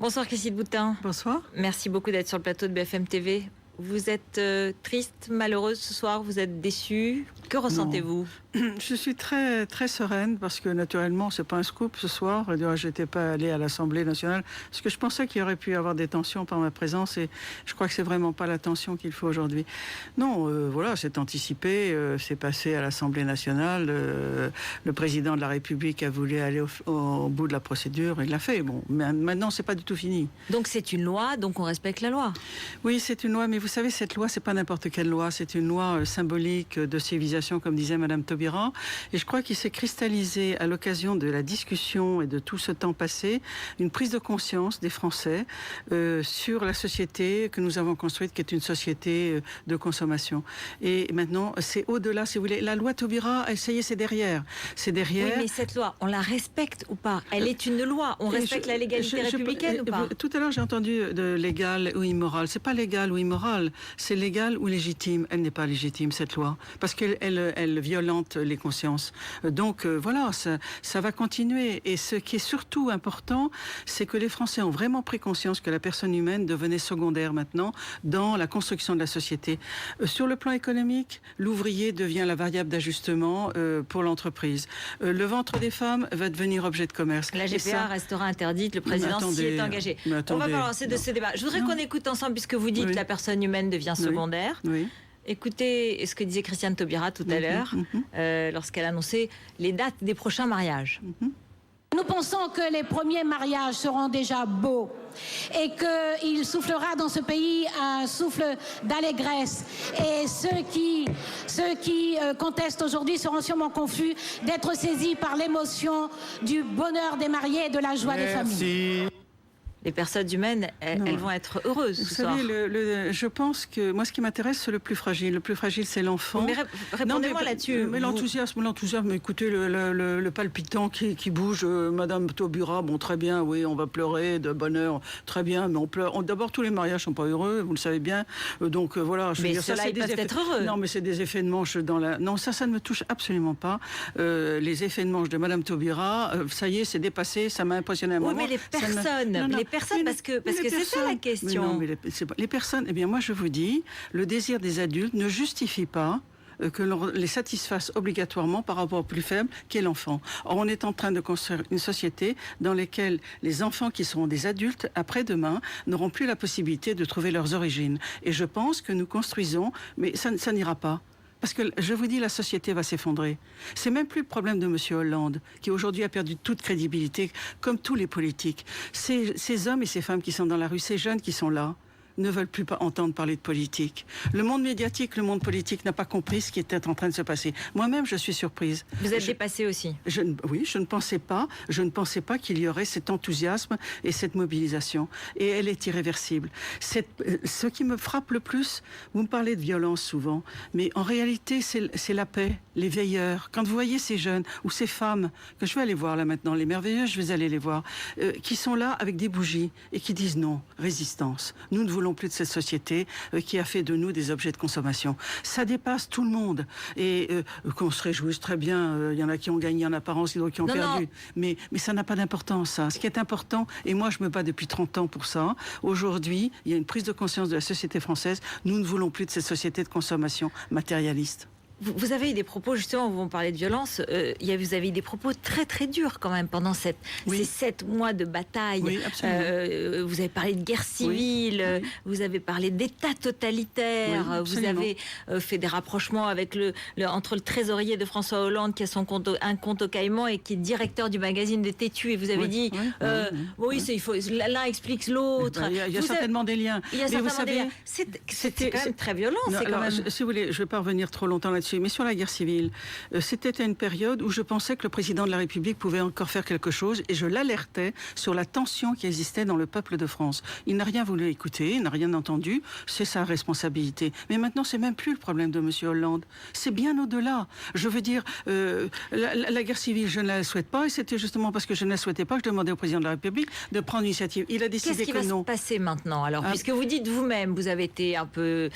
Bonsoir Christine Boutin. Bonsoir. Merci beaucoup d'être sur le plateau de BFM TV. Vous êtes triste, malheureuse ce soir, vous êtes déçue. Que ressentez-vous ? Je suis très, très sereine parce que naturellement, c'est pas un scoop ce soir. Je n'étais pas allée à l'Assemblée nationale parce que je pensais qu'il y aurait pu y avoir des tensions par ma présence et je crois que c'est vraiment pas la tension qu'il faut aujourd'hui. Non, voilà, c'est anticipé, c'est passé à l'Assemblée nationale. Le président de la République a voulu aller au bout de la procédure, il l'a fait. Bon, mais maintenant, c'est pas du tout fini. Donc c'est une loi, donc on respecte la loi. Oui, c'est une loi, mais vous savez, cette loi, c'est pas n'importe quelle loi, c'est une loi symbolique de civilisation, comme disait Madame Taubira, et je crois qu'il s'est cristallisé à l'occasion de la discussion et de tout ce temps passé, une prise de conscience des Français sur la société que nous avons construite, qui est une société de consommation. Et maintenant, c'est au-delà, si vous voulez. La loi Taubira, ça y est, c'est derrière. C'est derrière. Oui, mais cette loi, on la respecte ou pas ? Elle est une loi. On respecte la légalité républicaine ou pas ? Tout à l'heure, j'ai entendu de légal ou immoral. C'est pas légal ou immoral, c'est légal ou légitime. Elle n'est pas légitime, cette loi, parce qu'elle violente les consciences. Donc voilà, ça va continuer. Et ce qui est surtout important, c'est que les Français ont vraiment pris conscience que la personne humaine devenait secondaire maintenant dans la construction de la société. Sur le plan économique, l'ouvrier devient la variable d'ajustement pour l'entreprise. Le ventre des femmes va devenir objet de commerce. La GPA restera interdite, le président s'y est engagé. On va pas lancer de ce débat. Je voudrais qu'on écoute ensemble, puisque vous dites que la personne humaine devient secondaire. Oui. Écoutez ce que disait Christiane Taubira tout à l'heure, lorsqu'elle annonçait les dates des prochains mariages. Nous pensons que les premiers mariages seront déjà beaux et qu'il soufflera dans ce pays un souffle d'allégresse. Et ceux qui contestent aujourd'hui seront sûrement confus d'être saisis par l'émotion du bonheur des mariés et de la joie des familles. Les personnes humaines, elles vont être heureuses ce soir. Vous savez, je pense que moi, ce qui m'intéresse, c'est le plus fragile. Le plus fragile, c'est l'enfant. Mais répondez-moi là-dessus. Mais l'enthousiasme, écoutez, le palpitant qui bouge, Madame Taubira, bon, très bien, oui, on va pleurer de bonheur, très bien, mais on pleure. D'abord, tous les mariages sont pas heureux, vous le savez bien. Donc voilà. Mais ceux-là, ils peuvent être heureux. Non, mais c'est des effets de manche dans la. Non, ça ne me touche absolument pas. Les effets de manche de Madame Taubira, ça y est, c'est dépassé, ça m'a impressionné à un moment. Oui, mais les personnes, parce que c'est ça la question. Mais les personnes, eh bien moi je vous dis, le désir des adultes ne justifie pas que l'on les satisfasse obligatoirement par rapport au plus faible, qui est l'enfant. Or, on est en train de construire une société dans laquelle les enfants qui seront des adultes après-demain n'auront plus la possibilité de trouver leurs origines. Et je pense que nous construisons, mais ça n'ira pas. Parce que, je vous dis, la société va s'effondrer. C'est même plus le problème de M. Hollande, qui aujourd'hui a perdu toute crédibilité, comme tous les politiques. Ces hommes et ces femmes qui sont dans la rue, ces jeunes qui sont là, ne veulent plus entendre parler de politique. Le monde médiatique, le monde politique n'a pas compris ce qui était en train de se passer. Moi-même, je suis surprise. Vous êtes dépassée aussi. Oui, je ne pensais pas qu'il y aurait cet enthousiasme et cette mobilisation. Et elle est irréversible. Ce qui me frappe le plus, vous me parlez de violence souvent, mais en réalité, c'est la paix, les veilleurs. Quand vous voyez ces jeunes ou ces femmes, que je vais aller voir là maintenant, les merveilleuses, je vais aller les voir, qui sont là avec des bougies et qui disent non, résistance. Nous ne voulons plus de cette société qui a fait de nous des objets de consommation. Ça dépasse tout le monde. Et qu'on se réjouisse très bien, il y en a qui ont gagné en apparence, d'autres qui ont perdu. Mais ça n'a pas d'importance, ça. Ce qui est important, et moi je me bats depuis 30 ans pour ça, aujourd'hui, il y a une prise de conscience de la société française, nous ne voulons plus de cette société de consommation matérialiste. Vous avez eu des propos, justement, vous parlez de violence, vous avez eu des propos très très durs quand même pendant ces 7 mois de bataille. Oui, absolument. Vous avez parlé de guerre civile, vous avez parlé d'État totalitaire, vous avez fait des rapprochements avec entre le trésorier de François Hollande qui a un compte au Caïman et qui est directeur du magazine de Tétu, et vous avez dit l'un explique l'autre. Il y a certainement des liens. Il y a certainement des liens. C'était quand même très violent. Si vous voulez, je ne vais pas revenir trop longtemps là-dessus. Mais sur la guerre civile, c'était une période où je pensais que le président de la République pouvait encore faire quelque chose, et je l'alertais sur la tension qui existait dans le peuple de France. Il n'a rien voulu écouter, il n'a rien entendu, c'est sa responsabilité. Mais maintenant, c'est même plus le problème de M. Hollande. C'est bien au-delà. Je veux dire, la guerre civile, je ne la souhaite pas, et c'était justement parce que je ne la souhaitais pas que je demandais au président de la République de prendre l'initiative. Il a décidé que non. Qu'est-ce qui va se passer maintenant, alors, puisque vous dites vous-même, vous avez été un peu,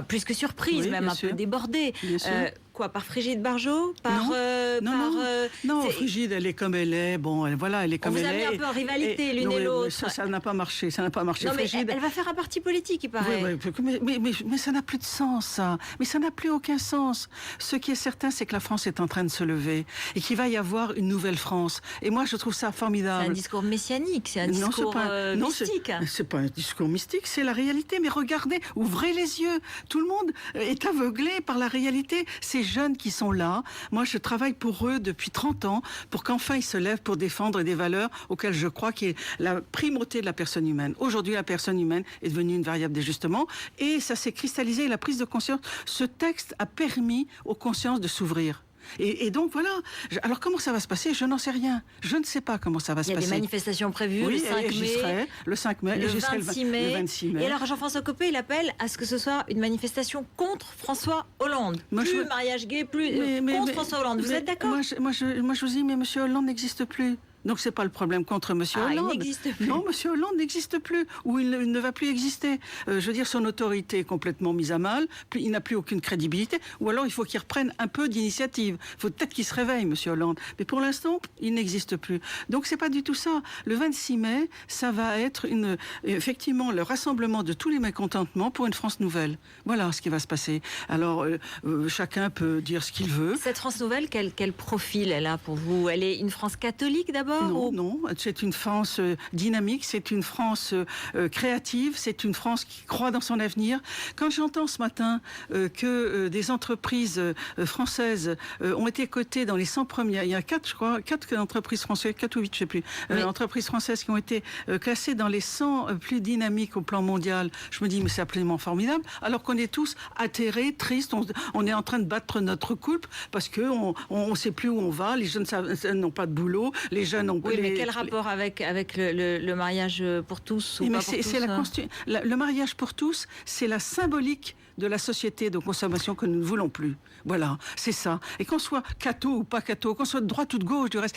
plus que surprise, même un peu débordée. quoi? Par Brigitte Bardot? Non, Brigitte, elle est comme elle est. Bon, elle est comme elle est. On vous a mis un peu en rivalité l'une et l'autre. Ça n'a pas marché. Ça n'a pas marché. Non, mais elle va faire un parti politique, il paraît. Mais ça n'a plus de sens, ça. Mais ça n'a plus aucun sens. Ce qui est certain, c'est que la France est en train de se lever et qu'il va y avoir une nouvelle France. Et moi, je trouve ça formidable. C'est un discours messianique, c'est un discours mystique. C'est pas un discours mystique, c'est la réalité. Mais regardez, ouvrez les yeux. Tout le monde est aveuglé par la réalité. Ces jeunes qui sont là, moi, je travaille pour eux depuis 30 ans pour qu'enfin ils se lèvent pour défendre des valeurs auxquelles je crois qui est la primauté de la personne humaine. Aujourd'hui, la personne humaine est devenue une variable d'ajustement et ça s'est cristallisé. La prise de conscience, ce texte a permis aux consciences de s'ouvrir. Et donc voilà. Alors comment ça va se passer? Je n'en sais rien. Je ne sais pas comment ça va se passer. Il y a des manifestations prévues le 5 mai. Le 5 mai. Le 26 mai. Le 26 mai. Et alors Jean-François Copé, il appelle à ce que ce soit une manifestation contre François Hollande. Plus mariage gay, plus contre François Hollande. Vous êtes d'accord? Moi, je vous dis, mais M. Hollande n'existe plus. Donc c'est pas le problème contre M. Hollande. Il n'existe plus. Non, M. Hollande n'existe plus, ou il ne va plus exister. Je veux dire, son autorité est complètement mise à mal, il n'a plus aucune crédibilité, ou alors il faut qu'il reprenne un peu d'initiative. Il faut peut-être qu'il se réveille, M. Hollande. Mais pour l'instant, il n'existe plus. Donc c'est pas du tout ça. Le 26 mai, ça va être effectivement le rassemblement de tous les mécontentements pour une France nouvelle. Voilà ce qui va se passer. Alors, chacun peut dire ce qu'il veut. Cette France nouvelle, quel profil elle a pour vous? Elle est une France catholique d'abord? Non, c'est une France dynamique, c'est une France créative, c'est une France qui croit dans son avenir. Quand j'entends ce matin que des entreprises françaises ont été cotées dans les 100 premières, il y a 4 entreprises françaises, 4 ou 8, je ne sais plus, entreprises françaises qui ont été classées dans les 100 plus dynamiques au plan mondial, je me dis, mais c'est absolument formidable, alors qu'on est tous atterrés, tristes, on est en train de battre notre couple parce qu'on ne sait plus où on va, les jeunes n'ont pas de boulot, les jeunes mais quel rapport avec le mariage pour tous ou pas pour tous? Le mariage pour tous, c'est la symbolique de la société de consommation que nous ne voulons plus. Voilà, c'est ça. Et qu'on soit catho ou pas catho, qu'on soit de droite ou de gauche, du reste.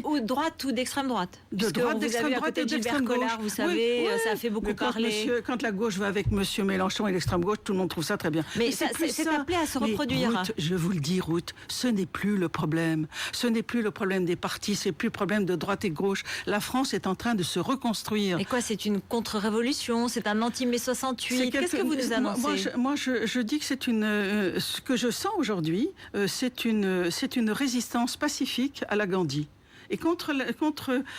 Ou droite ou d'extrême droite. De droite, d'extrême droite et d'extrême gauche. Vous savez, ça a fait beaucoup parler. Quand la gauche va avec M. Mélenchon et l'extrême gauche, tout le monde trouve ça très bien. Mais c'est appelé à se reproduire. Ruth, je vous le dis, Ruth, ce n'est plus le problème. Ce n'est plus le problème des partis, c'est plus le problème de droite et de gauche. La France est en train de se reconstruire. Et quoi, c'est une contre-révolution? C'est un anti-mai 68? Qu'est-ce que vous nous annoncez? Moi, je dis que c'est ce que je sens aujourd'hui, c'est une résistance pacifique à la Gandhi. Et contre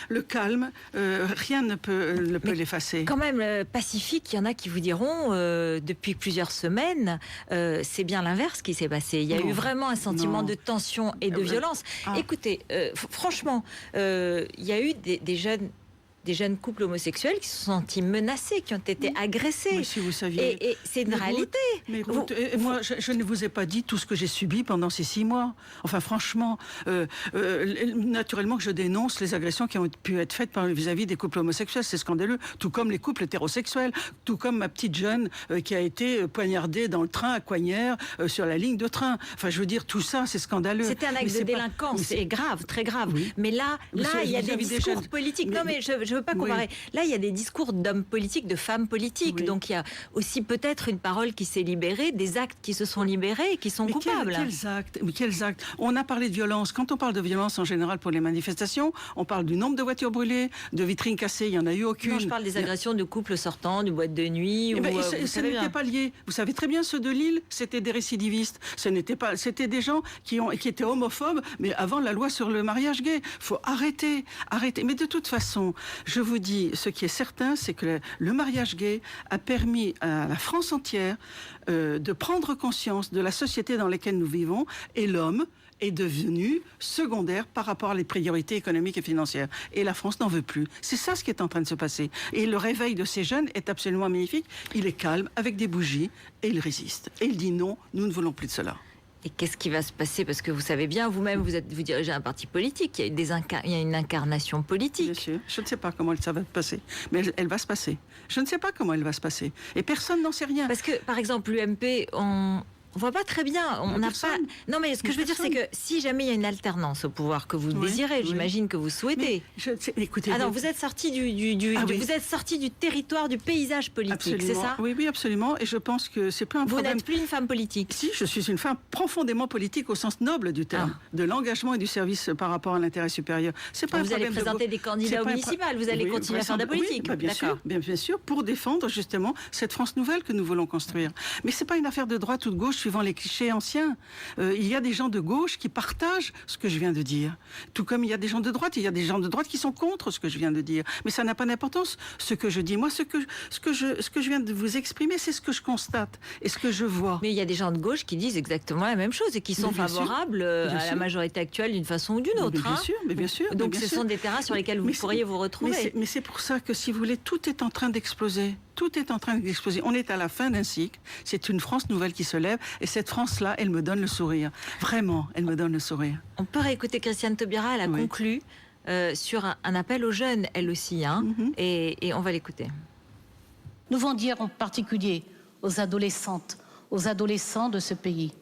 le calme, rien ne peut l'effacer. Quand même, pacifique, il y en a qui vous diront, depuis plusieurs semaines, c'est bien l'inverse qui s'est passé. Il y a eu vraiment un sentiment de tension et de violence. Écoutez, franchement, il y a eu des jeunes couples homosexuels qui se sont sentis menacés, qui ont été agressés. Mais si vous saviez. Et c'est une réalité. Moi, je ne vous ai pas dit tout ce que j'ai subi pendant ces 6 mois. Enfin, franchement, naturellement que je dénonce les agressions qui ont pu être faites vis-à-vis des couples homosexuels. C'est scandaleux. Tout comme les couples hétérosexuels. Tout comme ma petite jeune qui a été poignardée dans le train à Coignères sur la ligne de train. Enfin, je veux dire, tout ça, c'est scandaleux. C'était un acte de délinquance. C'est grave, très grave. Oui. Mais là, il y a des discours politiques. Non, mais je veux pas comparer. Là, il y a des discours d'hommes politiques, de femmes politiques. Donc, il y a aussi peut-être une parole qui s'est libérée, des actes qui se sont libérés et qui sont coupables. Quels actes? On a parlé de violence. Quand on parle de violence, en général, pour les manifestations, on parle du nombre de voitures brûlées, de vitrines cassées. Il n'y en a eu aucune. Non, je parle des agressions de couples sortant du boîte de nuit. Ça n'était pas lié. Vous savez très bien, ceux de Lille, c'était des récidivistes. C'était des gens qui étaient homophobes, mais avant la loi sur le mariage gay. Il faut arrêter. Mais de toute façon, je vous dis, ce qui est certain, c'est que le mariage gay a permis à la France entière de prendre conscience de la société dans laquelle nous vivons, et l'homme est devenu secondaire par rapport à les priorités économiques et financières. Et la France n'en veut plus. C'est ça ce qui est en train de se passer. Et le réveil de ces jeunes est absolument magnifique. Il est calme, avec des bougies, et il résiste. Et il dit non, nous ne voulons plus de cela. Et qu'est-ce qui va se passer? Parce que vous savez bien, vous-même, vous dirigez un parti politique. Il y a une incarnation politique. Bien sûr. Je ne sais pas comment ça va se passer. Mais elle va se passer. Je ne sais pas comment elle va se passer. Et personne n'en sait rien. Parce que, par exemple, l'UMP, on On voit pas très bien. On n'a pas. Non, mais ce que je veux dire, c'est que si jamais il y a une alternance au pouvoir que vous désirez, j'imagine que vous souhaitez. Écoutez, alors vous êtes sorti vous êtes sorti du territoire, du paysage politique, c'est ça? Oui, absolument. Et je pense que c'est pas un problème. Vous n'êtes plus une femme politique. Si, je suis une femme profondément politique au sens noble du terme, de l'engagement et du service par rapport à l'intérêt supérieur. C'est pas vous allez présenter des candidats au municipal. Vous allez continuer à faire de la politique. Oui, bien sûr, pour défendre justement cette France nouvelle que nous voulons construire. Mais c'est pas une affaire de droite ou de gauche suivant les clichés anciens. Il y a des gens de gauche qui partagent ce que je viens de dire. Tout comme il y a des gens de droite, il y a des gens de droite qui sont contre ce que je viens de dire. Mais ça n'a pas d'importance ce que je dis. Moi, ce que je viens de vous exprimer, c'est ce que je constate et ce que je vois. Mais il y a des gens de gauche qui disent exactement la même chose et qui sont favorables à la majorité actuelle d'une façon ou d'une autre. Mais bien sûr. Donc ce sont des terrains sur lesquels vous pourriez vous retrouver. Mais c'est pour ça que, si vous voulez, tout est en train d'exploser. Tout est en train d'exploser. On est à la fin d'un cycle. C'est une France nouvelle qui se lève. Et cette France-là, elle me donne le sourire. Vraiment, elle me donne le sourire. On peut réécouter Christiane Taubira. Elle a conclu sur un appel aux jeunes, elle aussi. Et on va l'écouter. Nous voulons dire en particulier aux adolescentes, aux adolescents de ce pays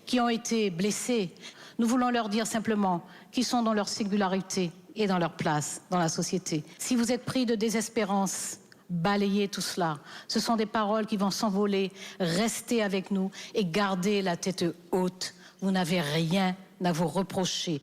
qui ont été blessés. Nous voulons leur dire simplement qu'ils sont dans leur singularité et dans leur place dans la société. Si vous êtes pris de désespérance, balayez tout cela. Ce sont des paroles qui vont s'envoler. Restez avec nous et gardez la tête haute. Vous n'avez rien à vous reprocher.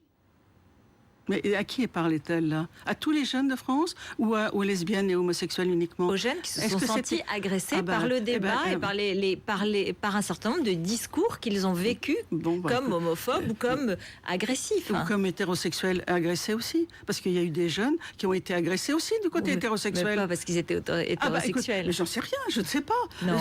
Mais à qui parlait-elle là? À tous les jeunes de France ou aux lesbiennes et homosexuels uniquement? Aux jeunes qui se sont sentis agressés par le débat et par un certain nombre de discours qu'ils ont vécus comme homophobes ou comme agressifs. Ou comme hétérosexuels agressés aussi. Parce qu'il y a eu des jeunes qui ont été agressés aussi du côté hétérosexuel. Mais pas parce qu'ils étaient hétérosexuels. Écoute, mais j'en sais rien, je ne sais pas. Non.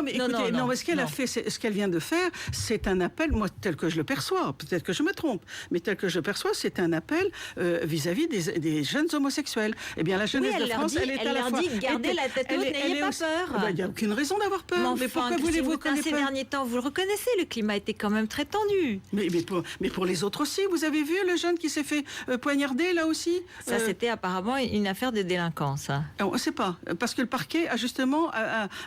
Mais écoutez, ce qu'elle a fait, ce qu'elle vient de faire, c'est un appel, moi tel que je le perçois, peut-être que je me trompe, mais tel que je le perçois, c'est un appel vis-à-vis des jeunes homosexuels. Eh bien, la jeunesse de France, elle est à la fois... Elle leur dit, gardez la tête haute, n'ayez pas peur. Il n'y a aucune raison d'avoir peur. Mais pourquoi voulez-vous connaître ces derniers temps, vous le reconnaissez, le climat était quand même très tendu. Mais pour les autres aussi, vous avez vu le jeune qui s'est fait poignarder, là aussi? Ça, c'était apparemment une affaire de délinquance. On ne sait pas, parce que le parquet a justement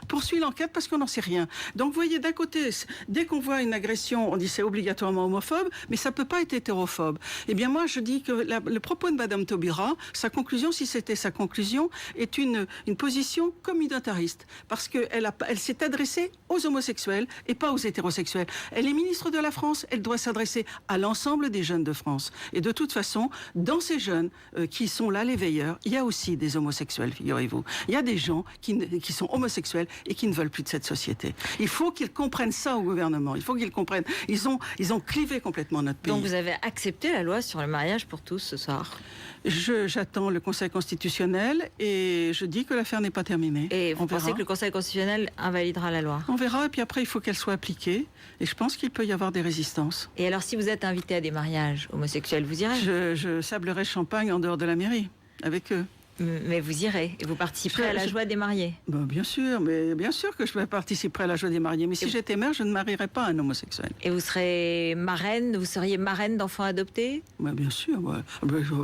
poursuivi l'enquête parce qu'on n'en sait rien. Donc, vous voyez, d'un côté, dès qu'on voit une agression, on dit c'est obligatoirement homophobe, mais ça ne peut pas être hétérophobe. Eh bien, moi, je dis que le propos de Madame Taubira, sa conclusion, si c'était sa conclusion, est une position communautariste. Parce qu'elle s'est adressée aux homosexuels et pas aux hétérosexuels. Elle est ministre de la France, elle doit s'adresser à l'ensemble des jeunes de France. Et de toute façon, dans ces jeunes qui sont là, les veilleurs, il y a aussi des homosexuels, figurez-vous. Il y a des gens qui sont homosexuels et qui ne veulent plus de cette société. Il faut qu'ils comprennent ça au gouvernement. Il faut qu'ils comprennent. Ils ont clivé complètement notre pays. Donc vous avez accepté la loi sur le mariage pour tous ce soir? J'attends le Conseil constitutionnel et je dis que l'affaire n'est pas terminée. Et vous pensez que le Conseil constitutionnel invalidera la loi? On verra, et puis après il faut qu'elle soit appliquée. Et je pense qu'il peut y avoir des résistances. Et alors si vous êtes invité à des mariages homosexuels, vous irez? Je sablerai champagne en dehors de la mairie, avec eux. Mais vous irez et vous participerez à la joie des mariés. Bien sûr, mais bien sûr que je participerai à la joie des mariés. Mais si j'étais mère, je ne marierais pas un homosexuel. Et vous seriez marraine d'enfants adoptés? Bien sûr.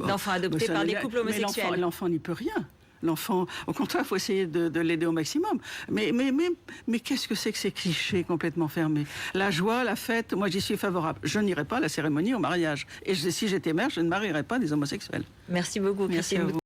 D'enfants adoptés par des couples homosexuels. Mais l'enfant n'y peut rien. L'enfant, au contraire, il faut essayer de l'aider au maximum. Mais qu'est-ce que c'est que ces clichés complètement fermés? La joie, la fête, moi j'y suis favorable. Je n'irai pas à la cérémonie au mariage. Et si j'étais mère, je ne marierais pas des homosexuels. Merci beaucoup, Christine.